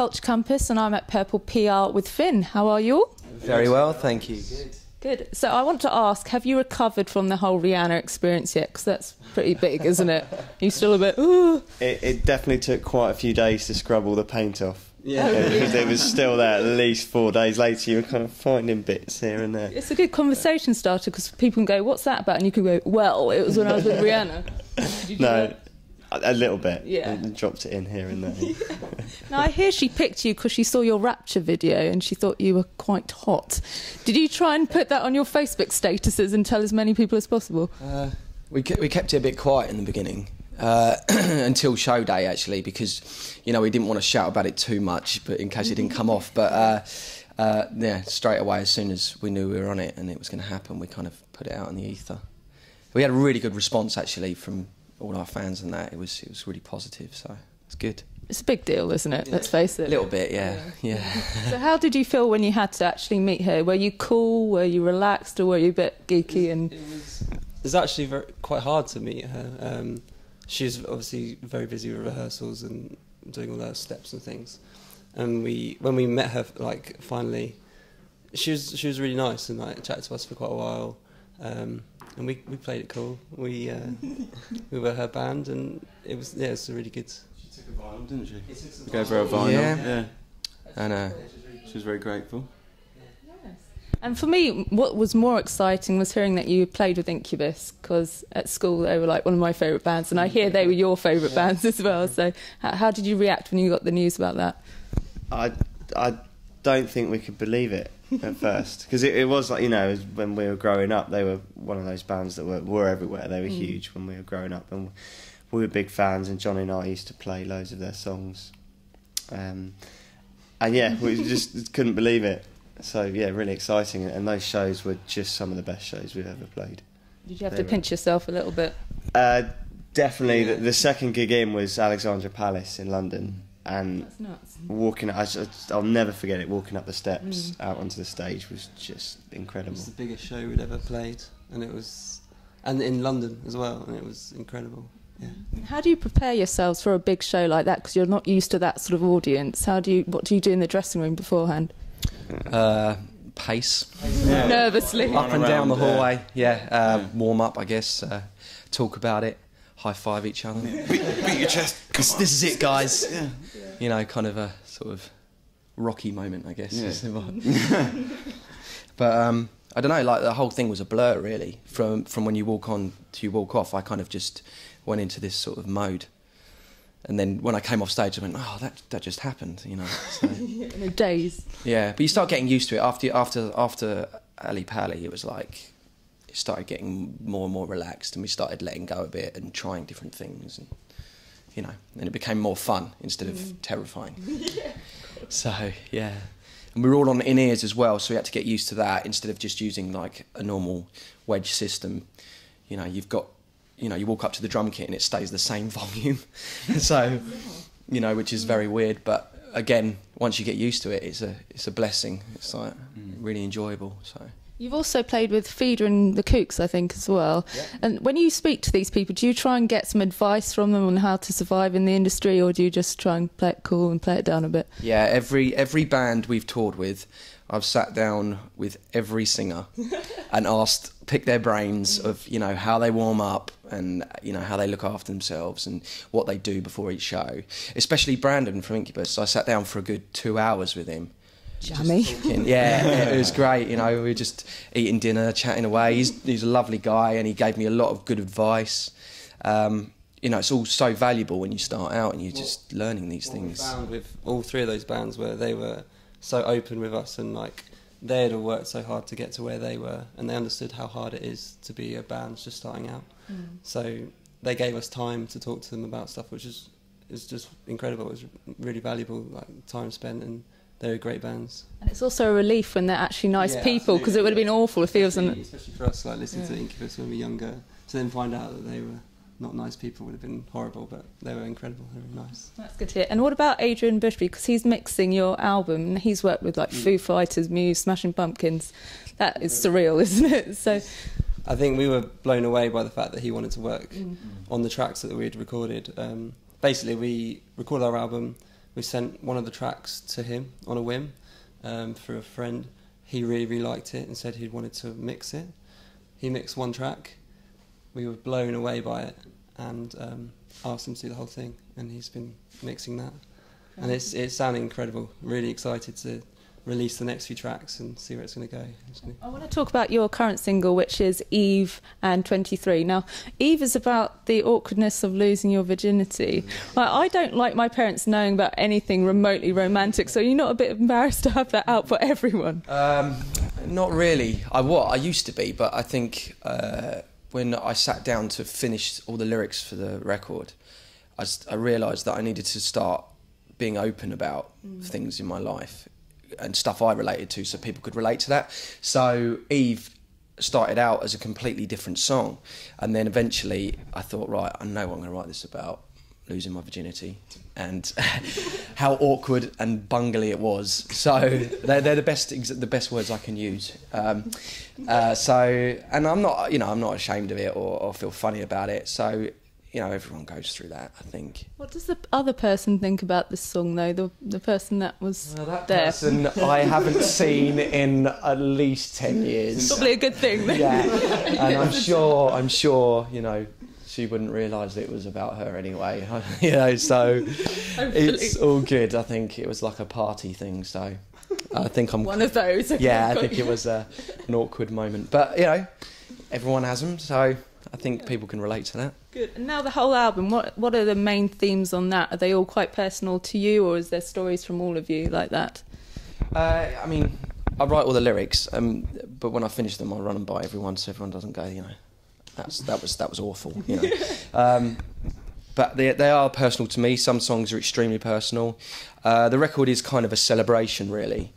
Culture Campus and I'm at Purple PR with FiN. How are you all? Very well, thank you. Good. Good. So I want to ask, have you recovered from the whole Rihanna experience yet? Because that's pretty big, isn't it? Are you still a bit, ooh? It definitely took quite a few days to scrub all the paint off. Yeah. Because it was still there at least 4 days later. You were kind of finding bits here and there. It's a good conversation starter because people can go, what's that about? And you can go, well, it was when I was with Rihanna. Did you do that? A little bit. Yeah. And dropped it in here and there. Now, I hear she picked you because she saw your Rapture video and she thought you were quite hot. Did you try and put that on your Facebook statuses and tell as many people as possible? We kept it a bit quiet in the beginning until show day, actually, because, you know, we didn't want to shout about it too much, but in case it didn't come off. But yeah, straight away, as soon as we knew we were on it and it was going to happen, we kind of put it out in the ether. We had a really good response, actually, from all our fans and that. It was really positive, so it's good. It's a big deal, isn't it? Yeah. Let's face it. A little bit, yeah. So how did you feel when you had to actually meet her? Were you cool? Were you relaxed? Or were you a bit geeky? It was actually quite hard to meet her. She was obviously very busy with rehearsals and doing all those steps and things. And when we met her, like, finally, she was really nice and like chatted to us for quite a while. And we played it cool. We were her band, and it was really good. She took a vinyl, didn't she? We gave her a vinyl. Yeah. And she was very grateful. And for me, what was more exciting was hearing that you played with Incubus, because at school they were like one of my favourite bands, and I hear they were your favourite bands as well. So how did you react when you got the news about that? I don't think we could believe it at first, because it was like, you know, when we were growing up, they were one of those bands that were everywhere. They were huge when we were growing up, and we were big fans, and Johnny and I used to play loads of their songs. And yeah, we just couldn't believe it. So yeah, really exciting, and those shows were just some of the best shows we've ever played. Did you have to pinch yourself a little bit? Definitely. Yeah. The second gig in was Alexandra Palace in London, and that's nuts. Walking, I'll never forget it. Walking up the steps out onto the stage was just incredible. It was the biggest show we'd ever played, and in London as well, and it was incredible. Yeah. How do you prepare yourselves for a big show like that? Because you're not used to that sort of audience. What do you do in the dressing room beforehand? Pace. Yeah. Nervously. Up and down the hallway. Yeah. Warm up, I guess. Talk about it. High five each other. Beat your chest. This is it, guys. Yeah. You know, kind of a sort of rocky moment, I guess. Yeah. But I don't know. Like, the whole thing was a blur, really. From when you walk on to you walk off, I kind of just went into this sort of mode. And then when I came off stage, I went, oh, that just happened, you know. So, in a daze. Yeah, but you start getting used to it. After Ali Pali, it was like, it started getting more and more relaxed, and we started letting go a bit and trying different things, and you know, and it became more fun instead of terrifying. Yeah. So yeah, and we were all on in-ears as well, so we had to get used to that instead of just using like a normal wedge system. You know, you walk up to the drum kit and it stays the same volume. So, you know, which is very weird. But again, once you get used to it, it's a blessing. It's like really enjoyable. So you've also played with Feeder and the Kooks, I think, as well. Yeah. And when you speak to these people, do you try and get some advice from them on how to survive in the industry, or do you just try and play it cool and play it down a bit? Yeah, every band we've toured with, I've sat down with every singer and pick their brains of, you know, how they warm up and, you know, how they look after themselves and what they do before each show. Especially Brandon from Incubus. I sat down for a good 2 hours with him. Jammy. Yeah, it was great. You know, we were just eating dinner, chatting away. He's a lovely guy, and he gave me a lot of good advice. You know, it's all so valuable when you start out and you're just learning these things. What we found with all three of those bands where they were so open with us, and like they had all worked so hard to get to where they were, and they understood how hard it is to be a band just starting out. So they gave us time to talk to them about stuff, which is just incredible. It was really valuable, like, time spent, and they were great bands. And it's also a relief when they're actually nice people, because it would have been awful if he wasn't. Especially for us, like listening to Incubus when we were younger, to then find out that they were not nice people would have been horrible, but they were incredible. They were nice. That's good to hear. And what about Adrian Bushby? Because he's mixing your album, and he's worked with like Foo Fighters, Muse, Smashing Pumpkins. That is surreal, isn't it? So I think we were blown away by the fact that he wanted to work on the tracks that we had recorded. Basically, we recorded our album, we sent one of the tracks to him on a whim through a friend. He really liked it and said he wanted to mix it. He mixed one track. We were blown away by it and asked him to do the whole thing, and he's been mixing that. And it's sounding incredible. Really excited to release the next few tracks and see where it's going to go. I want to talk about your current single, which is Eve and 23. Now, Eve is about the awkwardness of losing your virginity. I don't like my parents knowing about anything remotely romantic, so you're not a bit embarrassed to have that out for everyone? Not really. I used to be, but I think when I sat down to finish all the lyrics for the record, I realised that I needed to start being open about things in my life and stuff I related to, so people could relate to that. So Eve started out as a completely different song, and then eventually I thought, right, I know what I'm going to write this about, losing my virginity and how awkward and bungly it was. So they're the best words I can use. And I'm not ashamed of it or feel funny about it. So everyone goes through that, I think. What does the other person think about this song, though? The person that was that there? Person I haven't seen in at least 10 years. Probably a good thing. Then. Yeah, and I'm sure, she wouldn't realise that it was about her anyway. So it's all good. I think it was like a party thing. So I think I'm one of those. Yeah, I think it was an awkward moment, but everyone has them. So I think people can relate to that. Good. And now the whole album, what are the main themes on that? Are they all quite personal to you, or is there stories from all of you like that? I mean, I write all the lyrics, but when I finish them, I run them by everyone, so everyone doesn't go, that was awful, But they are personal to me. Some songs are extremely personal. The record is kind of a celebration, really.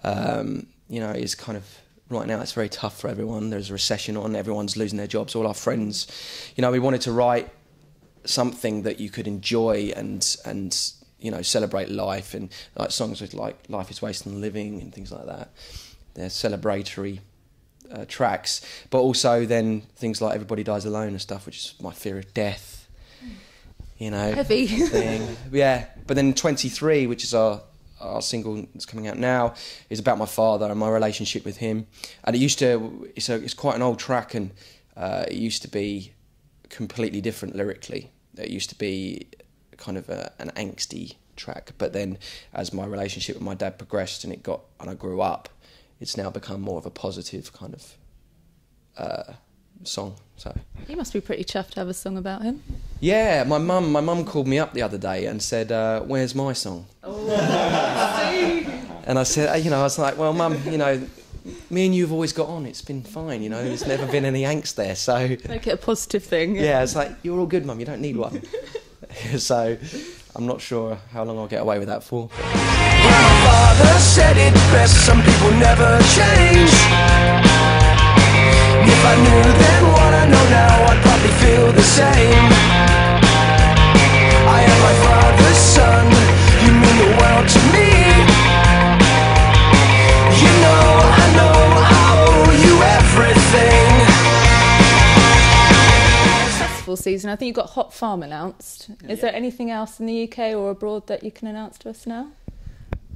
It's kind of. Right now it's very tough for everyone. There's a recession on, everyone's losing their jobs, all our friends. We wanted to write something that you could enjoy and celebrate life, and like songs with like Life is Wasted on Living and things like that. They're celebratory tracks, but also then things like Everybody Dies Alone and stuff, which is my fear of death. Heavy. Thing. Yeah, but then 23, which is our single that's coming out now, is about my father and my relationship with him. And it's quite an old track, and it used to be completely different lyrically. It used to be kind of an angsty track, but then as my relationship with my dad progressed and I grew up, it's now become more of a positive kind of song. So you must be pretty chuffed to have a song about him. Yeah, my mum called me up the other day and said, "Where's my song?" Oh, and I said, I was like, "Well, Mum, me and you have always got on. It's been fine, There's never been any angst there." So make it a positive thing. Yeah, it's like, you're all good, Mum. You don't need one. So I'm not sure how long I'll get away with that for. My father said it best. Some people never change. If I knew then what I know now, I'd probably feel the same. I am my father's son. You mean the world to me. I know I owe you everything. Successful season. I think you've got Hot Farm announced. Is there anything else in the UK or abroad that you can announce to us now?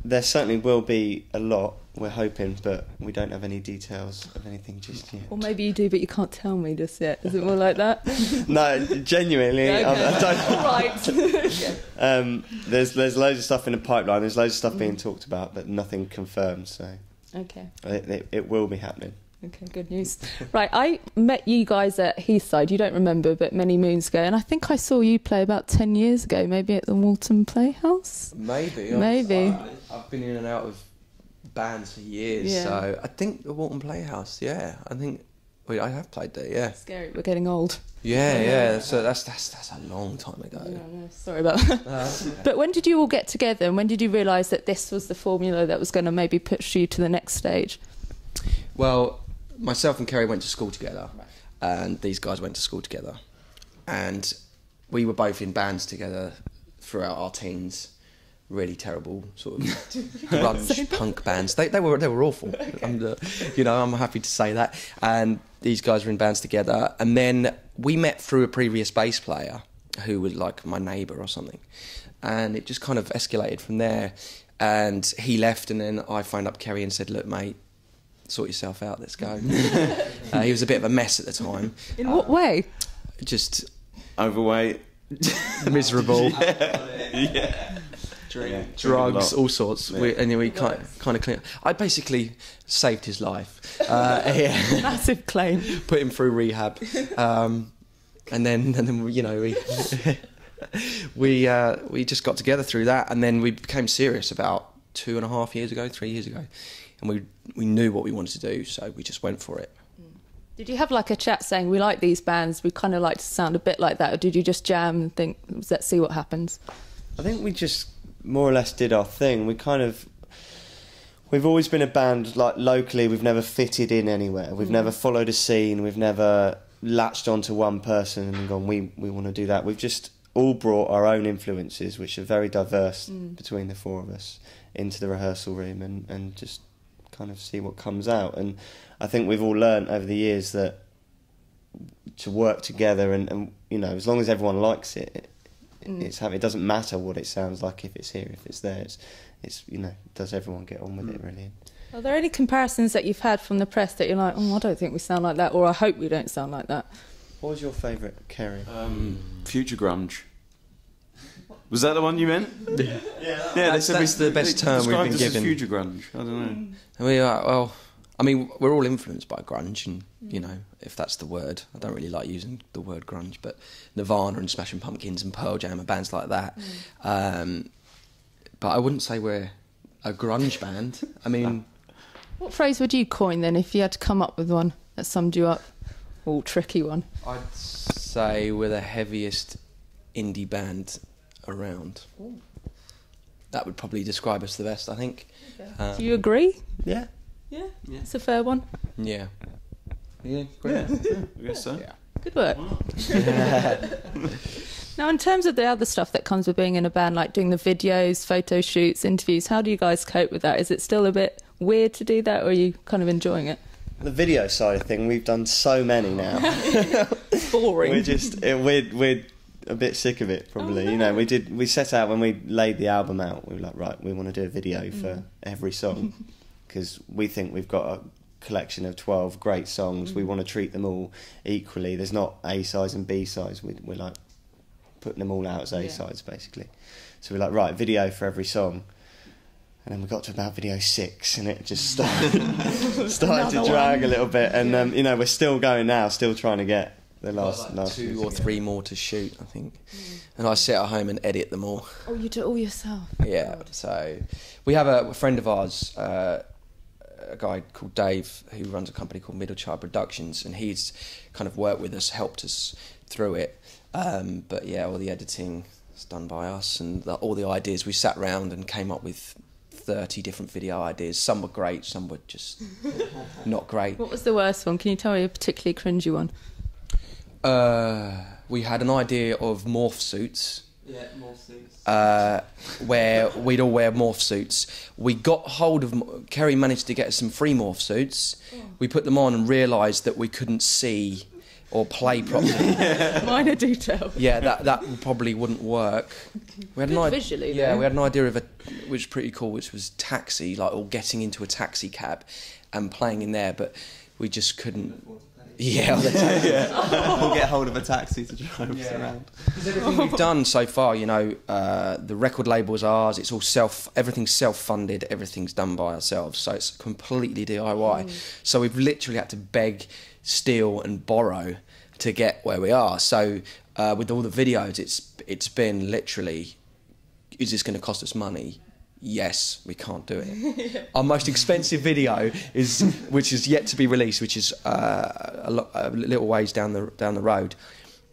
There certainly will be a lot, we're hoping, but we don't have any details of anything just yet. Or maybe you do, but you can't tell me just yet. Is it more like that? No, genuinely, Okay. I don't. Right. There's loads of stuff in the pipeline. There's loads of stuff being talked about, but nothing confirmed. So Okay. it will be happening. Okay, good news. Right, I met you guys at Heathside, you don't remember, but many moons ago, and I think I saw you play about 10 years ago, maybe at the Walton Playhouse? Maybe. I've been in and out of bands for years, so I think the Walton Playhouse, I have played there, yeah. Scary, we're getting old. Yeah, so that's a long time ago. Yeah, no, sorry about that. Okay. But when did you all get together, and when did you realise that this was the formula that was going to maybe push you to the next stage? Well, myself and Kerry went to school together, and these guys went to school together, and we were both in bands together throughout our teens. Really terrible sort of grunge punk bands. They were awful. Okay. I'm happy to say that. And these guys were in bands together, and then we met through a previous bass player who was like my neighbour or something, and it just kind of escalated from there. And he left, and then I phoned up Kerry and said, "Look, mate, sort yourself out. Let's go." He was a bit of a mess at the time. In what way? Just Overweight. miserable. Yeah. Drink. Drugs, all sorts. Yeah. And then we kind of clean. I basically saved his life. Yeah. Massive claim. Put him through rehab, and then you know we just got together through that, and then we became serious about 2.5 years ago, 3 years ago, and we knew what we wanted to do, so we just went for it. Did you have like a chat saying, we like these bands, we kind of like to sound a bit like that, or did you just jam and think, let's see what happens? I think we just more or less did our thing. We've always been a band, like locally, we've never fitted in anywhere. We've never followed a scene, we've never latched onto one person and gone, we want to do that. We've just all brought our own influences, which are very diverse between the four of us, into the rehearsal room and just kind of see what comes out. And I think we've all learnt over the years that to work together and you know, as long as everyone likes it, it doesn't matter what it sounds like, if it's here, if it's there. It's you know, does everyone get on with it really? Are there any comparisons that you've had from the press that you're like, I don't think we sound like that, or I hope we don't sound like that? What was your favourite, Kerry? Future grunge. Was that the one you meant? Yeah, Yeah, that's the best term we've been given. Future grunge. I don't know. We are, well, I mean, we're all influenced by grunge, and you know, if that's the word, I don't really like using the word grunge, but Nirvana and Smashing Pumpkins and Pearl Jam and bands like that. But I wouldn't say we're a grunge band. I mean, What phrase would you coin then if you had to come up with one that summed you up? All tricky one. I'd say we're the heaviest indie band around. Ooh. That would probably describe us the best, I think. Okay. Do you agree? Yeah. Yeah, it's a fair one. Yeah. Yeah, Yeah, I guess so. Yeah. Good work. Now, in terms of the other stuff that comes with being in a band, like doing the videos, photo shoots, interviews, how do you guys cope with that? Is it still a bit weird to do that, or are you kind of enjoying it? The video side of thing, we've done so many now. Boring. We're a bit sick of it, probably. You know, we set out when we laid the album out. We were like, right, we want to do a video for every song, because we think we've got a collection of 12 great songs. We want to treat them all equally. There's not A sides and B sides. We're like putting them all out as A sides, basically. So we're like, right, video for every song. And then we got to about video 6, and it just started to drag a little bit. And you know, we're still going now, still trying to get the last 2 or 3 more to shoot, I think. And I sit at home and edit them all. Oh, you do it all yourself? Yeah. So we have a friend of ours, a guy called Dave, who runs a company called Middle Child Productions, and he's kind of worked with us, helped us through it. But yeah, all the editing is done by us, and all the ideas, we sat round and came up with 30 different video ideas. Some were great, some were just not great. What was the worst one? Can you tell me a particularly cringy one? We had an idea of morph suits. Yeah, morph suits. Where we'd all wear morph suits. We got hold of... Kerry managed to get us some free morph suits. We put them on and realised that we couldn't see or play properly. Minor detail. Yeah, that probably wouldn't work. We had Good an visually, yeah, though. we had an idea of which was pretty cool, which was taxi, like all getting into a taxi cab and playing in there, but we just couldn't. Yeah, We'll get hold of a taxi to drive us around. everything we've done so far, you know, the record label's ours. It's all everything's self-funded. Everything's done by ourselves, so it's completely DIY. So we've literally had to beg, steal, and borrow to get where we are. So with all the videos, it's been literally, is this going to cost us money? Yes, we can't do it. Our most expensive video which is yet to be released, which is a little ways down the road.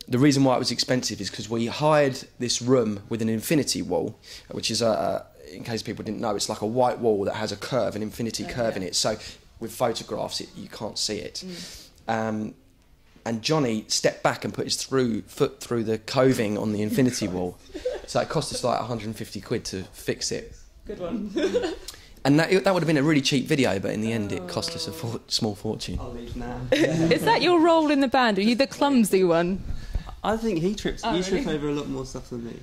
The reason why it was expensive is because we hired this room with an infinity wall, which is in case people didn't know, it's like a white wall that has a curve, an infinity curve in it. So with photographs, you can't see it. And Johnny stepped back and put his foot through the coving on the infinity wall. So it cost us like 150 quid to fix it. Good one. And that would have been a really cheap video, but in the end it cost us a small fortune. I'll leave now. Is that your role in the band? Are you the clumsy one? I think he trips. Oh, you trip really? over a lot more stuff than me.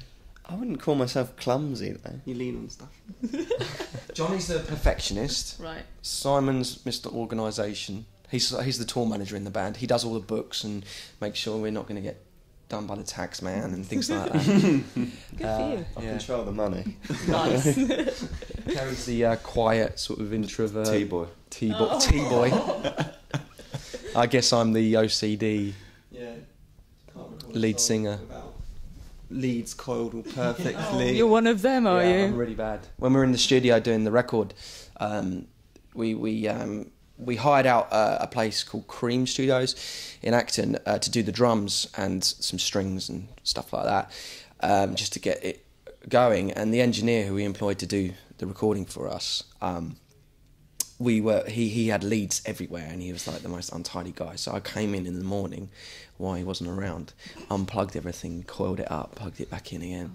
I wouldn't call myself clumsy though. You lean on stuff. Johnny's the perfectionist. Right. Simon's Mr. Organisation. He's the tour manager in the band. He does all the books and makes sure we're not going to get done by the tax man and things like that. Good for you. I control the money. Nice. Carrie's the quiet sort of introvert. T-boy. T-boy. I guess I'm the OCD Yeah. Can't record a lead song singer. without leads coiled all perfectly. You're one of them, are Yeah, I'm you? really bad. When we were in the studio doing the record, we hired out a place called Cream Studios in Acton to do the drums and some strings and stuff like that, just to get it going. And the engineer who we employed to do the recording for us, he had leads everywhere, and he was like the most untidy guy. So I came in the morning while he wasn't around, unplugged everything, coiled it up, plugged it back in again,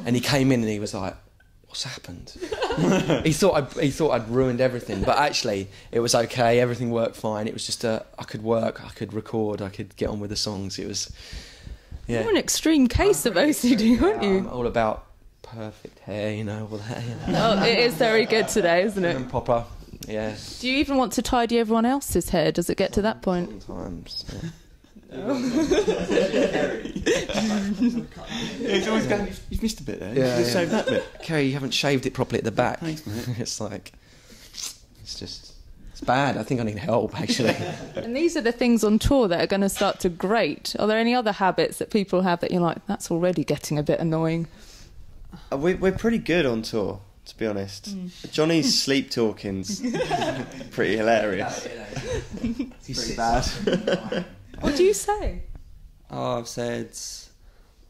and he came in and he was like, "What's happened?" he thought I'd ruined everything, but actually it was okay. Everything worked fine. It was just I could work, I could record, I could get on with the songs. It was, yeah. You're an extreme case of OCD, aren't I'm you? all about perfect hair, all that. You know. Oh, it is very good today, isn't it? And proper, yeah. Do you even want to tidy everyone else's hair? Does it get to that point? Sometimes. Yeah. He's always going, you've missed a bit there. Yeah, You've shaved that bit. Kerry, you haven't shaved it properly at the back. Thanks, mate. It's like, it's bad. I think I need help, actually. And these are the things on tour that are going to start to grate. Are there any other habits that people have that you're like, that's already getting a bit annoying? We're pretty good on tour, to be honest. Johnny's sleep talking's pretty hilarious. He's Pretty bad. What do you say? Oh, I've said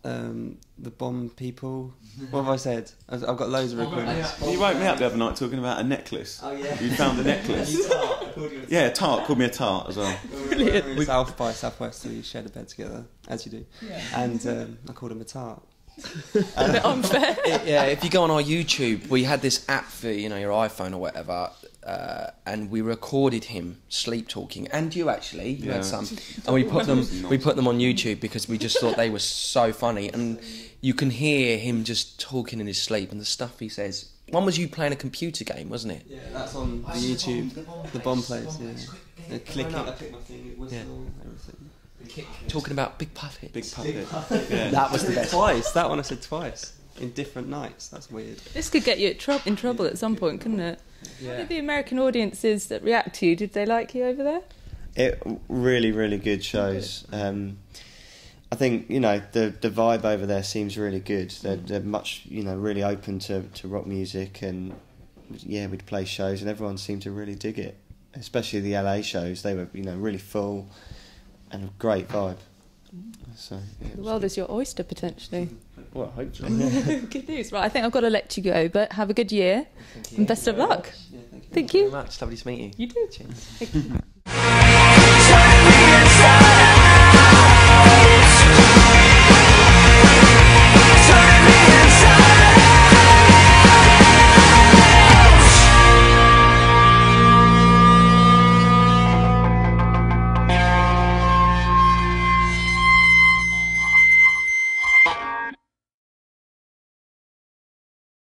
the bomb people. What have I said? I've got loads of recordings. You woke me up the other night talking about a necklace. Oh yeah. You found a necklace. Yeah, tart. Called me a tart as well. We South by Southwest, so we shared a bed together, as you do. Yeah. And I called him a tart. A bit unfair. Yeah, if you go on our YouTube, we had this app for your iPhone or whatever, and we recorded him sleep talking, and you actually you had some, and we put them on YouTube because we just thought they were so funny, and you can hear him just talking in his sleep and the stuff he says. One was you playing a computer game, wasn't it? Yeah, that's on the YouTube. The bomb plays. Yeah. Clicking. I click my thing, whistle, everything. Talking about big puppets. Big puppet. Yeah. That was the best. Twice. That one I said twice in different nights. That's weird. This could get you in trouble at some point, couldn't it? Yeah. How did the American audiences that react to you, did they like you over there? Really, really good shows. I think the vibe over there seems really good. They're much really open to rock music, and yeah, we'd play shows and everyone seemed to really dig it. Especially the LA shows, they were really full and a great vibe. So yeah, The world is your oyster potentially. well, hopefully. Good news. Right, I think I've got to let you go, but have a good year and best of luck. Yeah, thank you. Thank you. Very much. Lovely to meet you. You too. Cheers. Thank you.